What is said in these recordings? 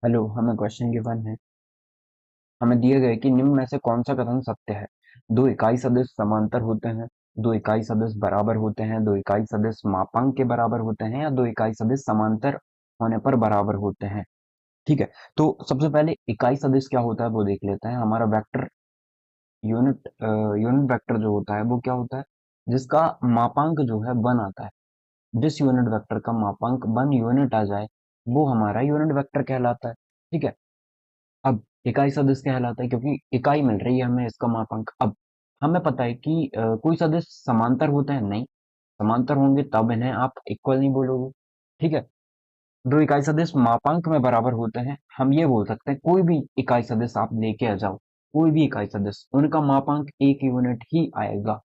Hello, हमें question given है। हमें दिए गए कि निम्न में से कौन सा कथन सत्य है। दो इकाई सदिश समांतर होते हैं, दो इकाई सदिश बराबर होते हैं, दो इकाई सदिश मापांक के बराबर होते हैं, या दो इकाई सदिश समांतर होने पर बराबर होते हैं। ठीक है। तो सबसे पहले इकाई सदिश क्या होता है वो देख लेते हैं। हमारा वेक्टर यूनिट वेक्टर जो होता है वो क्या होता है, जिसका मापांक जो है 1 आता है। जिस यूनिट वेक्टर का मापांक 1 यूनिट आ जाए वो हमारा यूनिट वेक्टर कहलाता है। ठीक है। अब इकाई सदिश कहलाता है क्योंकि इकाई मिल रही है हमें इसका मापांक। अब हमें पता है कि कोई सदिश समांतर होते हैं नहीं, समांतर होंगे तब इन्हें आप इक्वल नहीं बोलोगे। ठीक है। दो इकाई सदिश मापांक में बराबर होते हैं, हम ये बोल सकते हैं कोई भी इकाई सदिश आप लेके आ जाओ, कोई भी इकाई सदिश उनका मापांक 1 यूनिट ही आएगा।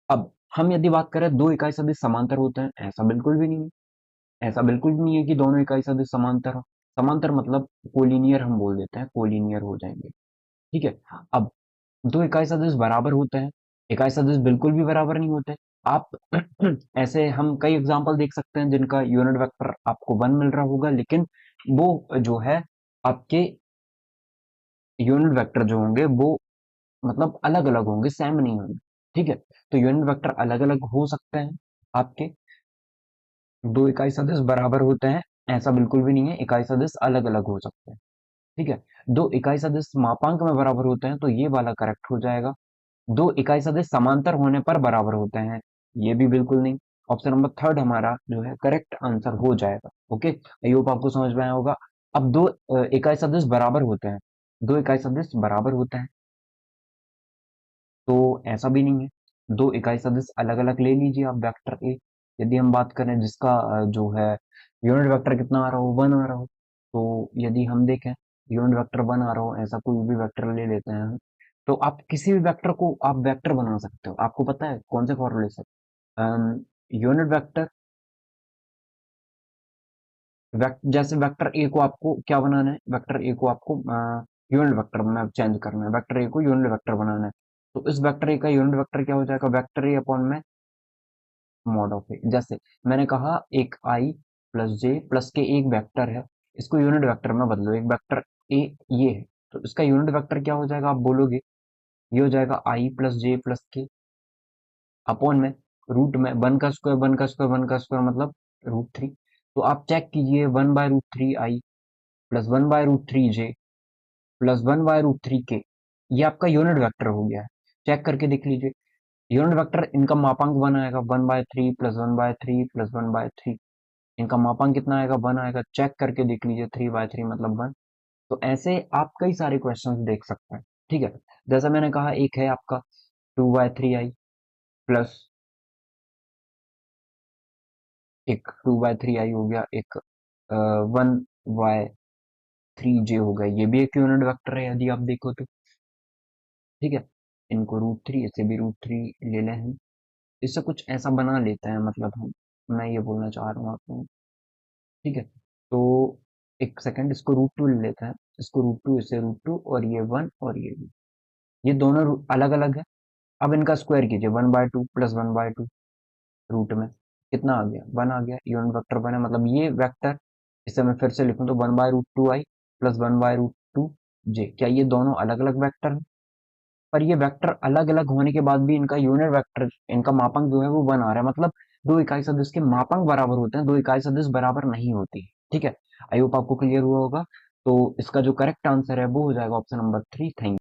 अब हम यदि बात करें दो इकाई सदिश समांतर होते हैं, ऐसा बिल्कुल भी नहीं है। ऐसा बिल्कुल भी नहीं है कि दोनों इकाई सदिश समांतर हो। समांतर मतलब कोलिनियर हम बोल देते हैं, कोलिनियर हो जाएंगे। ठीक है। अब दो इकाई सदिश बराबर होते हैं, इकाई सदिश बिल्कुल भी बराबर नहीं होते। आप ऐसे हम कई एग्जांपल देख सकते हैं जिनका यूनिट वेक्टर आपको 1 मिल रहा होगा, लेकिन वो जो है आपके यूनिट वेक्टर जो होंगे वो मतलब अलग अलग होंगे, सेम नहीं होंगे। ठीक है। तो यूनिट वेक्टर अलग अलग हो सकते हैं आपके। दो इकाई सदिश बराबर होते हैं ऐसा बिल्कुल भी नहीं है, इकाई सदिश अलग अलग हो सकते हैं। ठीक है। दो इकाई सदिश मापांक में बराबर होते हैं तो ये वाला करेक्ट हो जाएगा। दो इकाई सदिश समांतर होने पर बराबर होते हैं, ये भी बिल्कुल नहीं। ऑप्शन नंबर थर्ड हमारा जो है करेक्ट आंसर हो जाएगा। ओके, आई होप आपको समझ में आया होगा। अब दो इकाई सदिश बराबर होते हैं, दो इकाई सदिश बराबर होते हैं तो ऐसा भी नहीं है। दो इकाई सदिश अलग अलग ले लीजिए आप वेक्टर ए। यदि हम बात करें जिसका जो है यूनिट वेक्टर कितना आ रहा हो, 1 आ रहा हो, तो यदि हम देखें यूनिट वेक्टर 1 आ रहा हो, ऐसा कोई भी वेक्टर ले लेते हैं हम, तो आप किसी भी वेक्टर को आप वेक्टर बना सकते हो। आपको पता है कौन से फॉर्मूले से? यूनिट वेक्टर जैसे वेक्टर ए को आपको क्या बनाना है, वेक्टर ए को आपको यूनिट वेक्टर में चेंज करना है, वेक्टर ए को यूनिट वेक्टर बनाना है। तो इस वेक्टर ए का यूनिट वेक्टर क्या हो जाएगा, वेक्टर ए अपॉन में मॉड ऑफ ए। जैसे मैंने कहा एक आई प्लस जे प्लस के एक वेक्टर है, इसको यूनिट वेक्टर में बदलो। एक वेक्टर ए ये है, तो इसका यूनिट वेक्टर क्या हो जाएगा आप बोलोगे, ये हो जाएगा आई प्लस जे प्लस के अपॉन में रूट में 1 का स्क्वायर 1 का स्क्वायर 1 का स्क्वायर मतलब √3। तो आप चेक कीजिए 1/√3 आई प्लस 1/√3 जे प्लस 1/√3 के, ये आपका यूनिट वेक्टर हो गया है। चेक करके देख लीजिए, यूनिट वेक्टर इनका मापांक 1 आएगा, 1/3 प्लस 1/3 प्लस 1/3। इनका मापांक कितना आएगा, 1 आएगा। चेक करके देख लीजिए 3/3 मतलब 1। तो ऐसे आप कई सारे क्वेश्चंस देख सकते हैं। ठीक है। जैसा मैंने कहा एक है आपका 2/3 आई प्लस एक 2/3 आई हो गया, एक 1/3 जे हो गया, ये भी एक यूनिट वेक्टर है यदि आप देखो तो। ठीक है। इनको √3, इसे भी √3 ले लें हम। इससे कुछ ऐसा बना लेते हैं मतलब हम, मैं ये बोलना चाह रहा हूँ आपको। ठीक है। तो एक सेकंड, इसको √2 ले लेते हैं, इसको √2, इसे √2, और ये 1 और ये भी, ये दोनों अलग अलग है। अब इनका स्क्वायर कीजिए, 1/2 प्लस 1/2 रूट में कितना आ गया, 1 आ गया। यूनिट वेक्टर बना मतलब ये वेक्टर, इसे मैं फिर से लिखूं तो 1/√2 आई प्लस 1/√2 जे। क्या ये दोनों अलग अलग वेक्टर हैं? पर ये वेक्टर अलग अलग होने के बाद भी इनका यूनिट वेक्टर, इनका मापांक जो है वो 1 आ रहा है। मतलब दो इकाई सदिश के मापांक बराबर होते हैं, दो इकाई सदिश बराबर नहीं होती। ठीक है। आई होप आपको क्लियर हुआ होगा। तो इसका जो करेक्ट आंसर है वो हो जाएगा ऑप्शन नंबर 3। थैंक